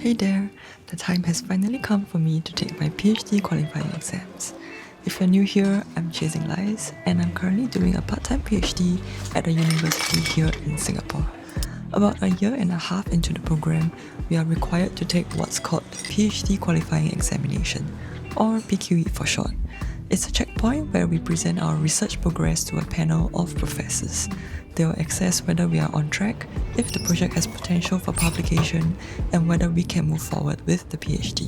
Hey there, the time has finally come for me to take my PhD qualifying exams. If you're new here, I'm Chasing Lies, and I'm currently doing a part-time PhD at a university here in Singapore. About a year and a half into the program, we are required to take what's called the PhD qualifying examination, or PQE for short. It's a checkpoint where we present our research progress to a panel of professors. They will assess whether we are on track, if the project has potential for publication, and whether we can move forward with the PhD.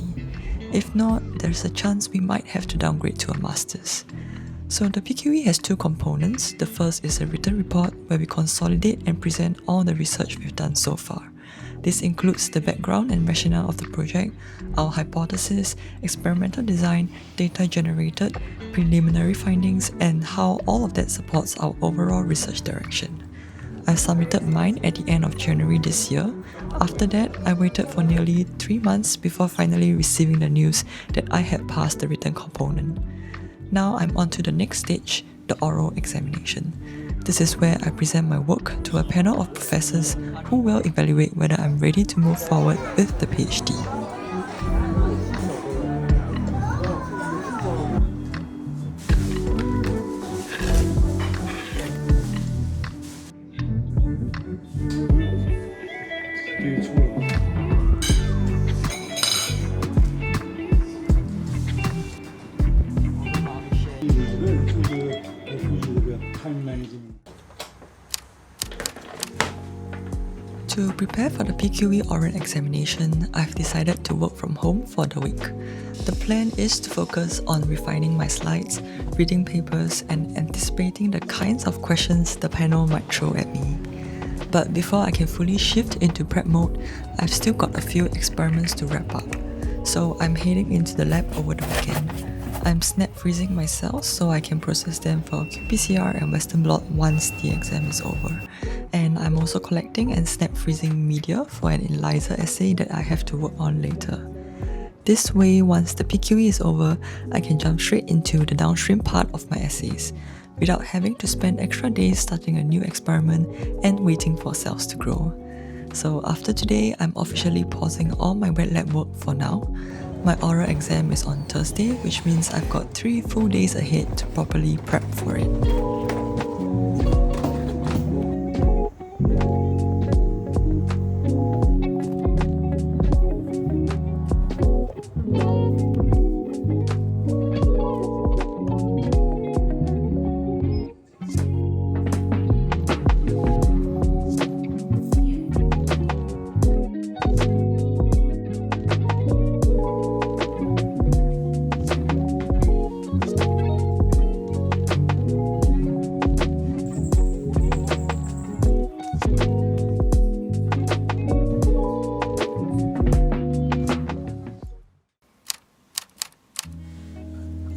If not, there's a chance we might have to downgrade to a master's. So the PQE has two components. The first is a written report where we consolidate and present all the research we've done so far. This includes the background and rationale of the project, our hypothesis, experimental design, data generated, preliminary findings, and how all of that supports our overall research direction. I submitted mine at the end of January this year. After that, I waited for nearly 3 months before finally receiving the news that I had passed the written component. Now I'm on to the next stage, the oral examination. This is where I present my work to a panel of professors who will evaluate whether I'm ready to move forward with the PhD. To prepare for the PQE oral examination, I've decided to work from home for the week. The plan is to focus on refining my slides, reading papers, and anticipating the kinds of questions the panel might throw at me. But before I can fully shift into prep mode, I've still got a few experiments to wrap up. So I'm heading into the lab over the weekend. I'm snap freezing my cells so I can process them for qPCR and Western blot once the exam is over. And I'm also collecting and snap freezing media for an ELISA assay that I have to work on later. This way, once the PQE is over, I can jump straight into the downstream part of my assays, without having to spend extra days starting a new experiment and waiting for cells to grow. So after today, I'm officially pausing all my wet lab work for now. My oral exam is on Thursday, which means I've got 3 full days ahead to properly prep for it.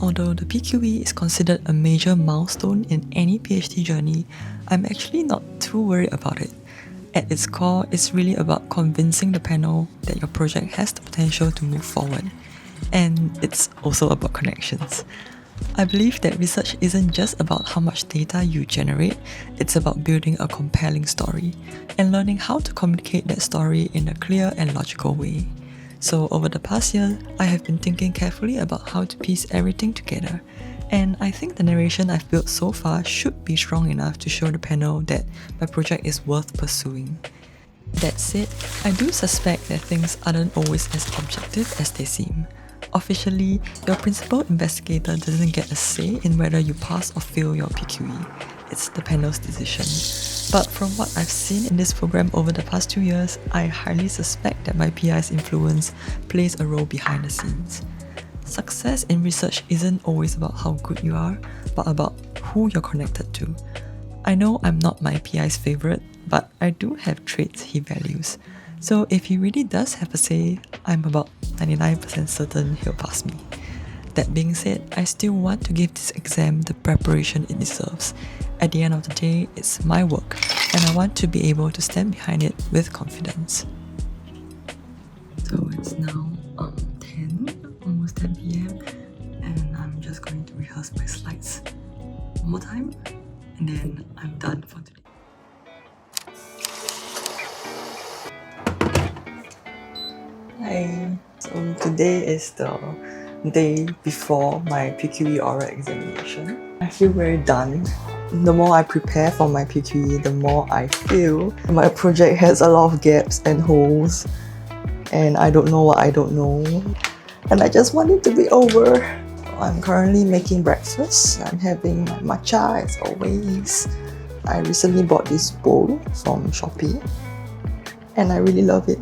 Although the PQE is considered a major milestone in any PhD journey, I'm actually not too worried about it. At its core, it's really about convincing the panel that your project has the potential to move forward. And it's also about connections. I believe that research isn't just about how much data you generate, it's about building a compelling story and learning how to communicate that story in a clear and logical way. So over the past year, I have been thinking carefully about how to piece everything together, and I think the narration I've built so far should be strong enough to show the panel that my project is worth pursuing. That said, I do suspect that things aren't always as objective as they seem. Officially, your principal investigator doesn't get a say in whether you pass or fail your PQE. It's the panel's decision. But from what I've seen in this program over the past 2 years, I highly suspect that my PI's influence plays a role behind the scenes. Success in research isn't always about how good you are, but about who you're connected to. I know I'm not my PI's favorite, but I do have traits he values. So if he really does have a say, I'm about 99% certain he'll pass me. That being said, I still want to give this exam the preparation it deserves. At the end of the day, it's my work, and I want to be able to stand behind it with confidence. So it's now 10, almost 10 p.m, and I'm just going to rehearse my slides one more time, and then I'm done for today. Hi. today is the day before my PQE oral examination. I feel very done. The more I prepare for my PQE, the more I feel my project has a lot of gaps and holes, and I don't know what I don't know, and I just want it to be over. I'm currently making breakfast. I'm having my matcha as always. I recently bought this bowl from Shopee and I really love it.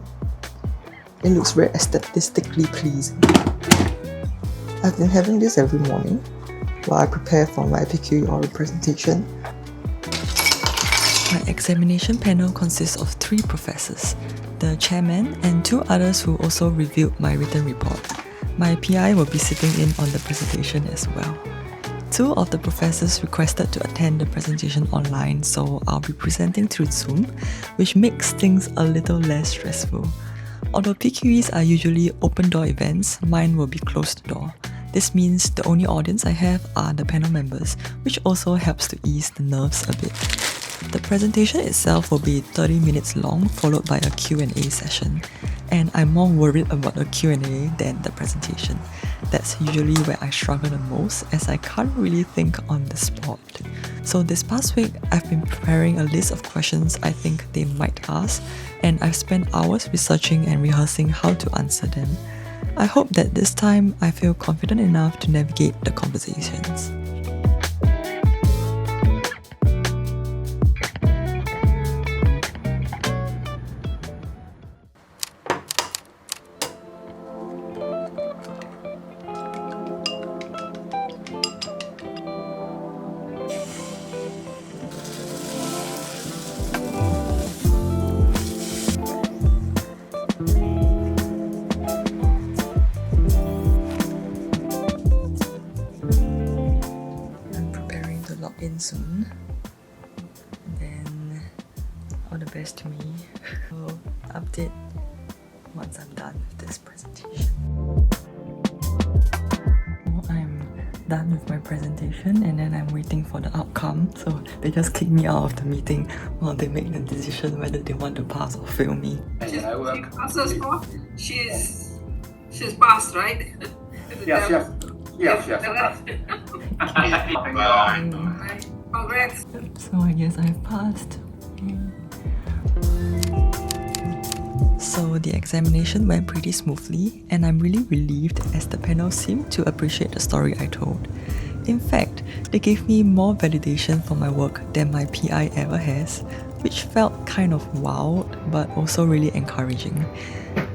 It looks very aesthetically pleasing. I've been having this every morning while I prepare for my PQE oral presentation. My examination panel consists of 3 professors, the chairman and 2 others who also reviewed my written report. My PI will be sitting in on the presentation as well. 2 of the professors requested to attend the presentation online, so I'll be presenting through Zoom, which makes things a little less stressful. Although PQEs are usually open-door events, mine will be closed-door. This means the only audience I have are the panel members, which also helps to ease the nerves a bit. The presentation itself will be 30 minutes long, followed by a Q&A session. And I'm more worried about the Q&A than the presentation. That's usually where I struggle the most, as I can't really think on the spot. So this past week, I've been preparing a list of questions I think they might ask, and I've spent hours researching and rehearsing how to answer them. I hope that this time I feel confident enough to navigate the conversations. In soon, then all the best to me. I'll update once I'm done with this presentation. I'm done with my presentation and then I'm waiting for the outcome, so they just kick me out of the meeting while they make the decision whether they want to pass or fail me. She's passed, right? Yes. Congrats. So I guess I've passed. So the examination went pretty smoothly, and I'm really relieved as the panel seemed to appreciate the story I told. In fact, they gave me more validation for my work than my PI ever has, which felt kind of wild but also really encouraging.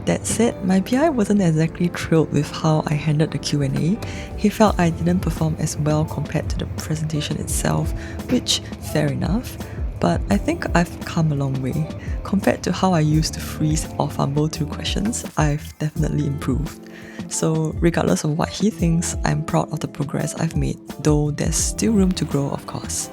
That said, my PI wasn't exactly thrilled with how I handled the Q&A. He felt I didn't perform as well compared to the presentation itself, which, fair enough. But I think I've come a long way. Compared to how I used to freeze or fumble through questions, I've definitely improved. So regardless of what he thinks, I'm proud of the progress I've made, though there's still room to grow, of course.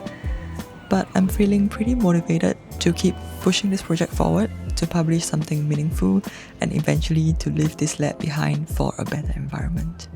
But I'm feeling pretty motivated to keep pushing this project forward, to publish something meaningful, and eventually to leave this lab behind for a better environment.